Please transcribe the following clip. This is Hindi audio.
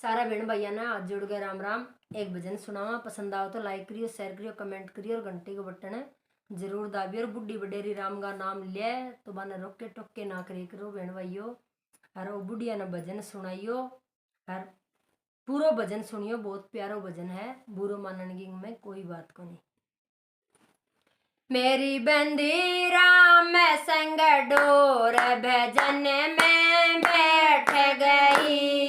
सारा बहन भैया ना हाथ जोड़ गए राम राम। एक भजन सुनावा, पसंद आओ तो लाइक करियो, शेयर करियो, कमेंट करियो और घंटी को बटन है जरूर दाबियो। और बुढ़ी बडेरी राम का नाम ले तो बाने रोके टोके ना करे करो बहन भाइयों। और वो बुढ़िया ने भजन सुनाइयो और पूरा भजन सुनियो, बहुत प्यारा भजन है, बुरो मानने की में कोई बात को नहीं। मेरी बंदी राम संग डोर भजन में बैठ गई,